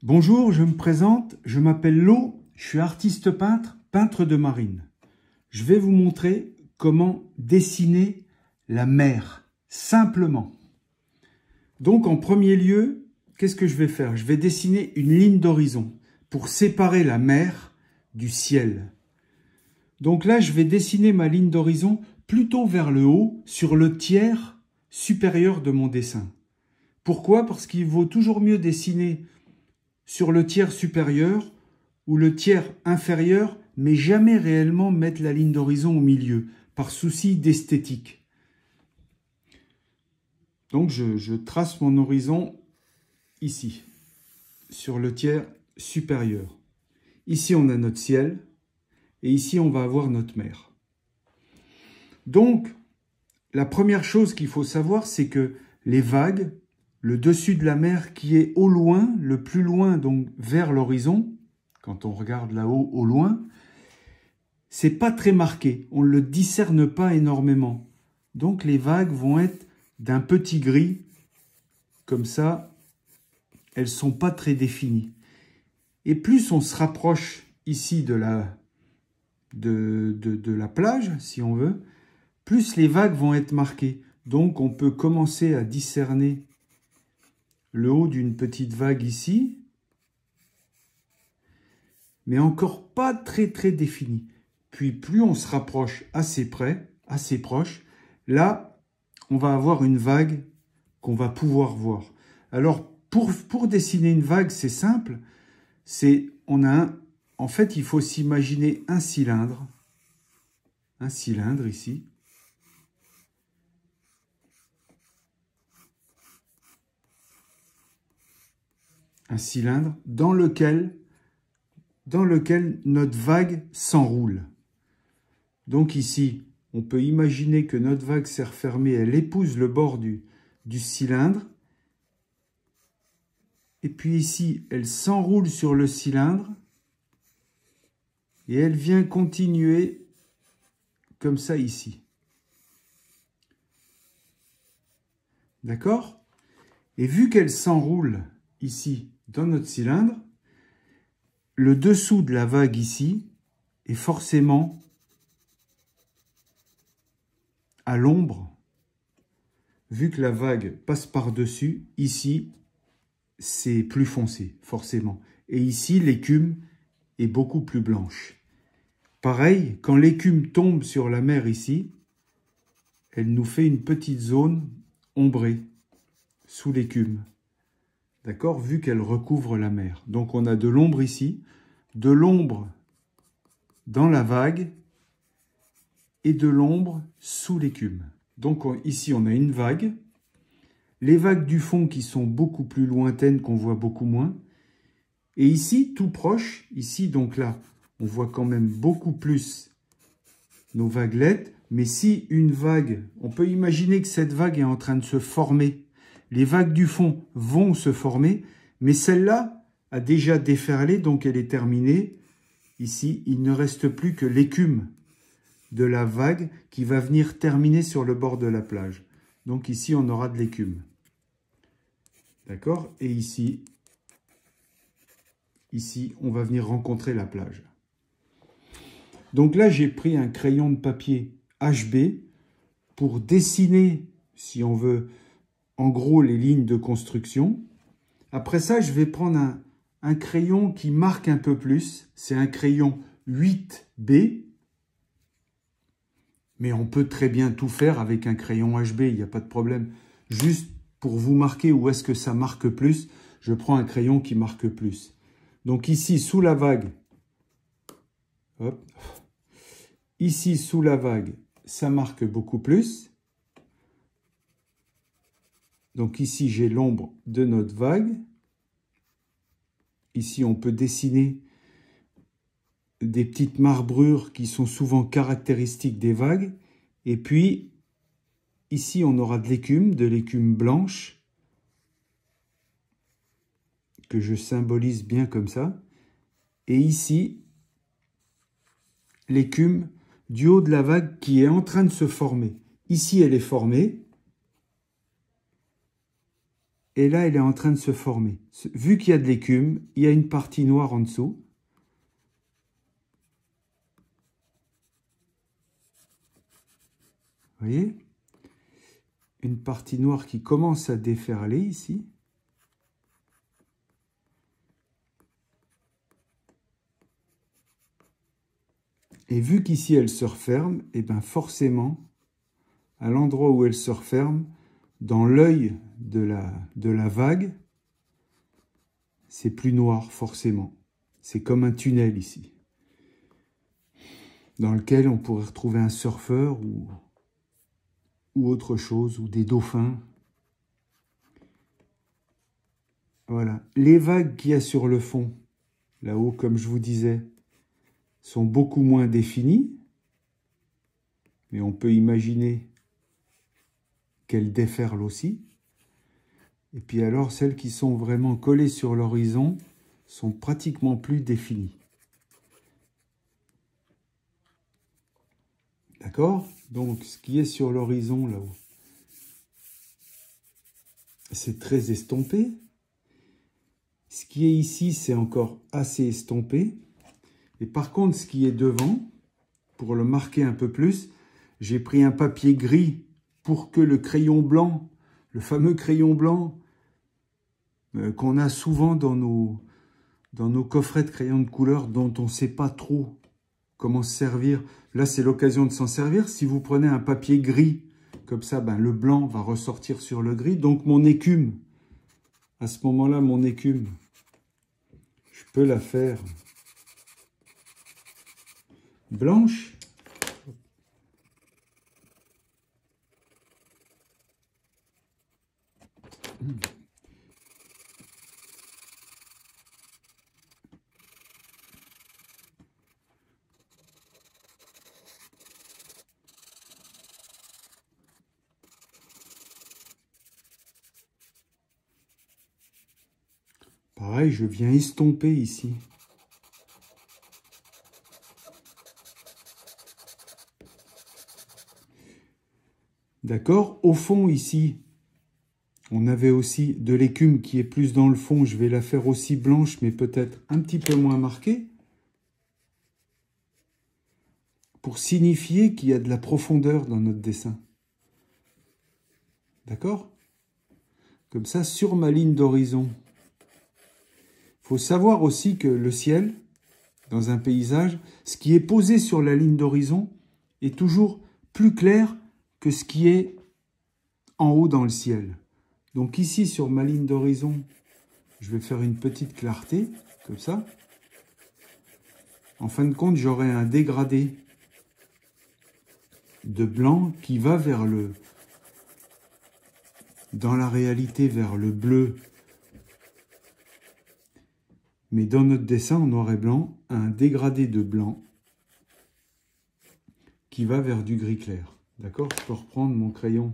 Bonjour, je me présente, je m'appelle Lo, je suis artiste peintre, peintre de marine. Je vais vous montrer comment dessiner la mer, simplement. Donc en premier lieu, qu'est-ce que je vais faire? Je vais dessiner une ligne d'horizon pour séparer la mer du ciel. Donc là, je vais dessiner ma ligne d'horizon plutôt vers le haut, sur le tiers supérieur de mon dessin. Pourquoi? Parce qu'il vaut toujours mieux dessiner sur le tiers supérieur ou le tiers inférieur, mais jamais réellement mettre la ligne d'horizon au milieu, par souci d'esthétique. Donc je trace mon horizon ici, sur le tiers supérieur. Ici on a notre ciel, et ici on va avoir notre mer. Donc, la première chose qu'il faut savoir, c'est que les vagues, le dessus de la mer qui est au loin, le plus loin, donc vers l'horizon, quand on regarde là-haut au loin, c'est pas très marqué, on ne le discerne pas énormément. Donc les vagues vont être d'un petit gris, comme ça, elles sont pas très définies. Et plus on se rapproche ici de la plage, si on veut, plus les vagues vont être marquées. Donc on peut commencer à discerner le haut d'une petite vague ici, mais encore pas très défini. Puis plus on se rapproche assez près, assez proche, là, on va avoir une vague qu'on va pouvoir voir. Alors, pour dessiner une vague, c'est simple. En fait, il faut s'imaginer un cylindre ici. Un cylindre dans lequel notre vague s'enroule. Donc ici, on peut imaginer que notre vague s'est refermée, elle épouse le bord du cylindre. Et puis ici, elle s'enroule sur le cylindre. Et elle vient continuer comme ça ici. D'accord? Et vu qu'elle s'enroule ici dans notre cylindre, le dessous de la vague ici est forcément à l'ombre. Vu que la vague passe par-dessus, ici, c'est plus foncé, forcément. Et ici, l'écume est beaucoup plus blanche. Pareil, quand l'écume tombe sur la mer ici, elle nous fait une petite zone ombrée sous l'écume. D'accord? Vu qu'elle recouvre la mer. Donc on a de l'ombre ici, de l'ombre dans la vague et de l'ombre sous l'écume. Donc ici on a une vague. Les vagues du fond qui sont beaucoup plus lointaines, qu'on voit beaucoup moins. Et ici, tout proche, ici donc là, on voit quand même beaucoup plus nos vaguelettes. Mais si une vague, on peut imaginer que cette vague est en train de se former. Les vagues du fond vont se former, mais celle-là a déjà déferlé, donc elle est terminée. Ici, il ne reste plus que l'écume de la vague qui va venir terminer sur le bord de la plage. Donc ici, on aura de l'écume. D'accord? Et ici, on va venir rencontrer la plage. Donc là, j'ai pris un crayon de papier HB pour dessiner, si on veut, en gros, les lignes de construction. Après ça, je vais prendre un crayon qui marque un peu plus. C'est un crayon 8B. Mais on peut très bien tout faire avec un crayon HB, il n'y a pas de problème. Juste pour vous marquer où est-ce que ça marque plus, je prends un crayon qui marque plus. Donc ici, sous la vague, hop, ici, sous la vague, ça marque beaucoup plus. Donc ici, j'ai l'ombre de notre vague. Ici, on peut dessiner des petites marbrures qui sont souvent caractéristiques des vagues. Et puis, ici, on aura de l'écume blanche, que je symbolise bien comme ça. Et ici, l'écume du haut de la vague qui est en train de se former. Ici, elle est formée. Et là, elle est en train de se former. Vu qu'il y a de l'écume, il y a une partie noire en dessous. Vous voyez? Une partie noire qui commence à déferler ici. Et vu qu'ici elle se referme, et bien forcément, à l'endroit où elle se referme, dans l'œil de la vague, c'est plus noir forcément. C'est comme un tunnel ici, dans lequel on pourrait retrouver un surfeur ou autre chose, ou des dauphins. Voilà. Les vagues qu'il y a sur le fond, là-haut, comme je vous disais, sont beaucoup moins définies, mais on peut imaginer qu'elles déferlent aussi. Et puis alors, celles qui sont vraiment collées sur l'horizon sont pratiquement plus définies. D'accord? Donc, ce qui est sur l'horizon, là-haut, c'est très estompé. Ce qui est ici, c'est encore assez estompé. Et par contre, ce qui est devant, pour le marquer un peu plus, j'ai pris un papier gris pour que le crayon blanc, le fameux crayon blanc qu'on a souvent dans nos coffrets de crayons de couleur dont on ne sait pas trop comment se servir. Là, c'est l'occasion de s'en servir. Si vous prenez un papier gris, comme ça, ben, le blanc va ressortir sur le gris. Donc, mon écume, à ce moment-là, mon écume, je peux la faire blanche. Pareil, je viens estomper ici. D'accord? Au fond, ici, on avait aussi de l'écume qui est plus dans le fond. Je vais la faire aussi blanche, mais peut-être un petit peu moins marquée. Pour signifier qu'il y a de la profondeur dans notre dessin. D'accord? Comme ça, sur ma ligne d'horizon. Il faut savoir aussi que le ciel, dans un paysage, ce qui est posé sur la ligne d'horizon est toujours plus clair que ce qui est en haut dans le ciel. Donc ici, sur ma ligne d'horizon, je vais faire une petite clarté, comme ça. En fin de compte, j'aurai un dégradé de blanc qui va vers dans la réalité, vers le bleu. Mais dans notre dessin en noir et blanc, un dégradé de blanc qui va vers du gris clair. D'accord? Je peux reprendre mon crayon.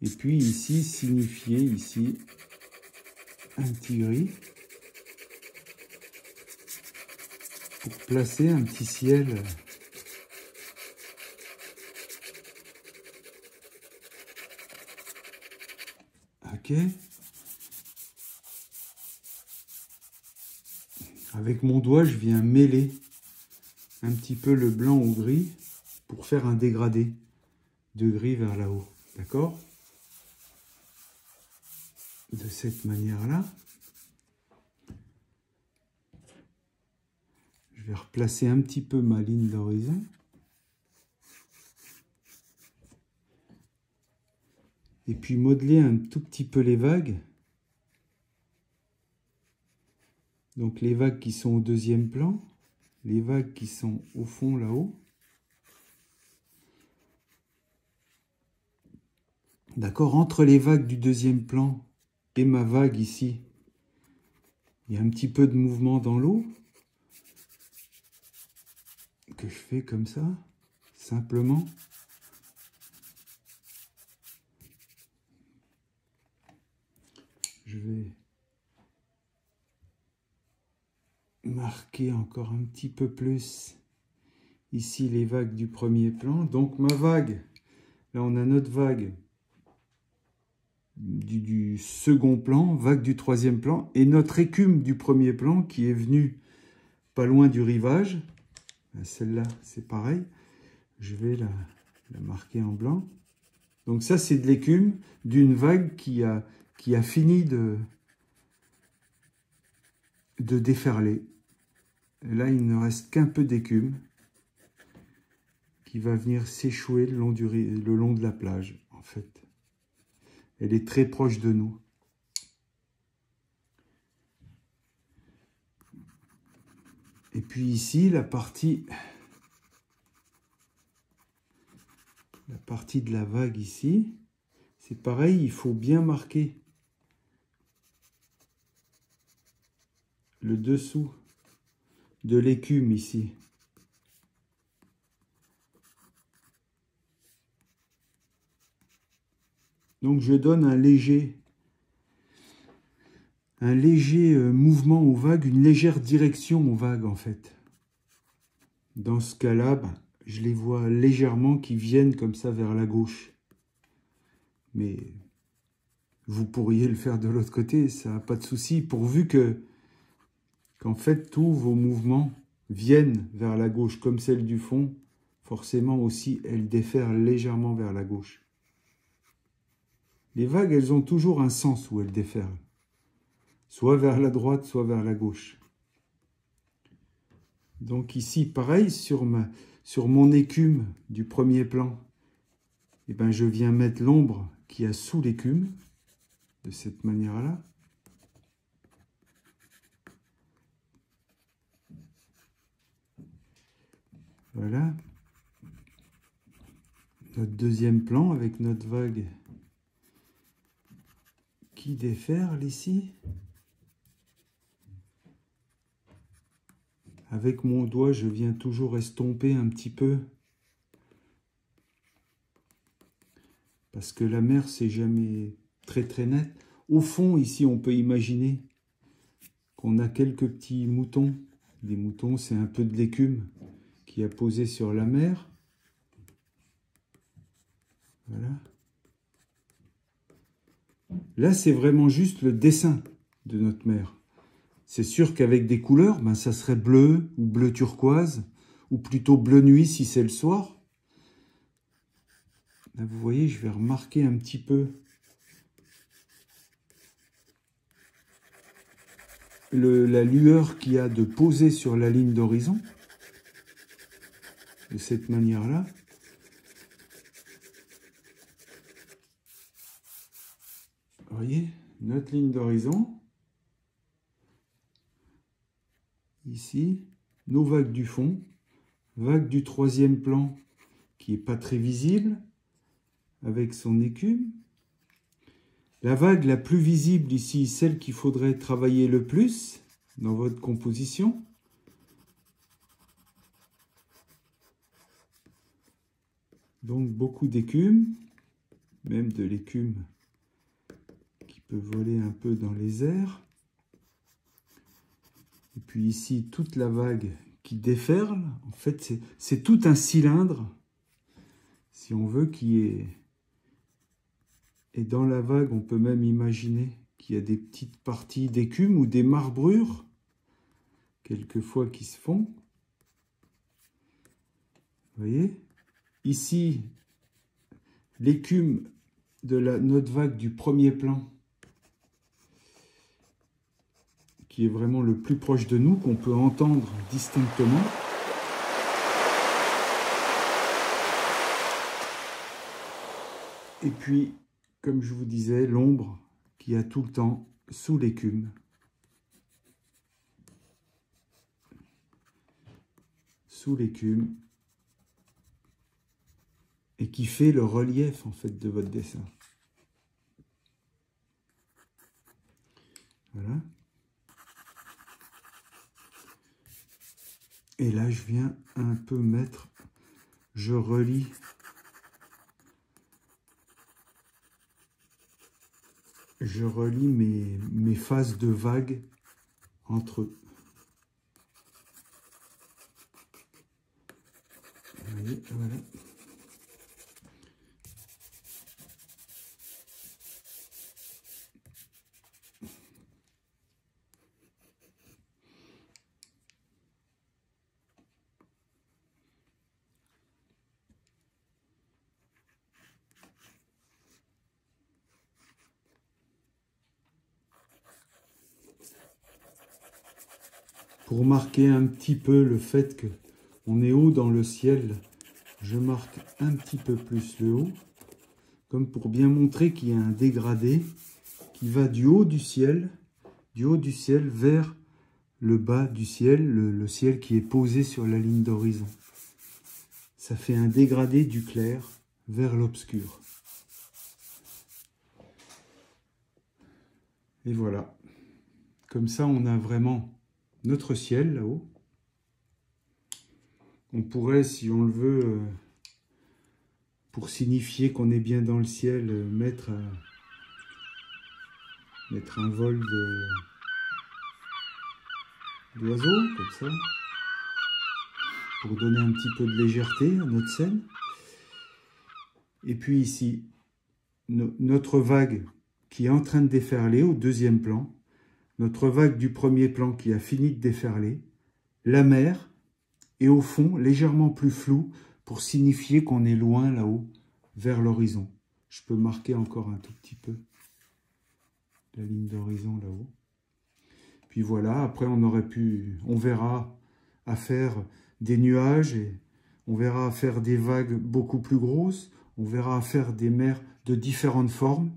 Et puis ici, signifier ici un petit gris pour placer un petit ciel. Ok. Avec mon doigt, je viens mêler un petit peu le blanc au gris pour faire un dégradé de gris vers là-haut. D'accord? De cette manière-là. Je vais replacer un petit peu ma ligne d'horizon. Et puis modeler un tout petit peu les vagues. Donc les vagues qui sont au deuxième plan, les vagues qui sont au fond là-haut. D'accord, entre les vagues du deuxième plan et ma vague ici, il y a un petit peu de mouvement dans l'eau que je fais comme ça, simplement. Je vais marquer encore un petit peu plus ici les vagues du premier plan. Donc ma vague, là on a notre vague du second plan, vague du troisième plan, et notre écume du premier plan qui est venue pas loin du rivage. Celle-là, c'est pareil. Je vais la marquer en blanc. Donc ça, c'est de l'écume d'une vague qui a fini de déferler. Et là, il ne reste qu'un peu d'écume qui va venir s'échouer le long de la plage, en fait. Elle est très proche de nous. Et puis ici, la partie de la vague ici, c'est pareil, il faut bien marquer le dessous de l'écume ici. Donc je donne un léger mouvement aux vagues, une légère direction aux vagues en fait. Dans ce cas-là, je les vois légèrement qui viennent comme ça vers la gauche. Mais vous pourriez le faire de l'autre côté, ça n'a pas de souci, pourvu qu'en fait tous vos mouvements viennent vers la gauche, comme celle du fond, forcément aussi elles déferlent légèrement vers la gauche. Les vagues, elles ont toujours un sens où elles déferlent. Soit vers la droite, soit vers la gauche. Donc ici, pareil, sur mon écume du premier plan, eh ben, je viens mettre l'ombre qu'il y a sous l'écume, de cette manière-là. Voilà. Notre deuxième plan avec notre vague qui déferle ici. Avec mon doigt, je viens toujours estomper un petit peu. Parce que la mer, c'est jamais très net. Au fond, ici, on peut imaginer qu'on a quelques petits moutons. Les moutons, c'est un peu de l'écume qui a posé sur la mer. Voilà. Là, c'est vraiment juste le dessin de notre mer. C'est sûr qu'avec des couleurs, ça serait bleu ou bleu turquoise, ou plutôt bleu nuit si c'est le soir. Là, vous voyez, je vais remarquer un petit peu la lueur qu'il y a de poser sur la ligne d'horizon, de cette manière-là. Vous voyez, notre ligne d'horizon. Ici, nos vagues du fond, vague du troisième plan qui n'est pas très visible, avec son écume. La vague la plus visible ici, celle qu'il faudrait travailler le plus dans votre composition. Donc beaucoup d'écume, même de l'écume qui peut voler un peu dans les airs. Et puis ici, toute la vague qui déferle. En fait, c'est tout un cylindre, si on veut, qui est... Et dans la vague, on peut même imaginer qu'il y a des petites parties d'écume ou des marbrures, quelquefois, qui se font. Vous voyez? Ici, l'écume de notre vague du premier plan, qui est vraiment le plus proche de nous, qu'on peut entendre distinctement. Et puis, comme je vous disais, l'ombre qui a tout le temps sous l'écume. Sous l'écume. Et qui fait le relief, en fait, de votre dessin. Voilà. Et là, je viens un peu mettre, je relie mes phases de vagues entre eux. Vous voyez, voilà. Pour marquer un petit peu le fait que on est haut dans le ciel, je marque un petit peu plus le haut, comme pour bien montrer qu'il y a un dégradé qui va du haut du ciel vers le bas du ciel, le ciel qui est posé sur la ligne d'horizon. Ça fait un dégradé du clair vers l'obscur. Et voilà. Comme ça, on a vraiment notre ciel là-haut. On pourrait, si on le veut, pour signifier qu'on est bien dans le ciel, mettre un vol d'oiseaux, comme ça, pour donner un petit peu de légèreté à notre scène. Et puis ici, notre vague qui est en train de déferler au deuxième plan, notre vague du premier plan qui a fini de déferler, la mer, et au fond, légèrement plus flou, pour signifier qu'on est loin là-haut, vers l'horizon. Je peux marquer encore un tout petit peu la ligne d'horizon là-haut. Puis voilà, après on verra à faire des nuages, et on verra à faire des vagues beaucoup plus grosses, on verra à faire des mers de différentes formes.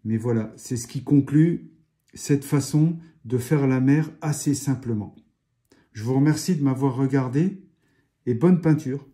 Mais voilà, c'est ce qui conclut cette façon de faire la mer assez simplement. Je vous remercie de m'avoir regardé et bonne peinture.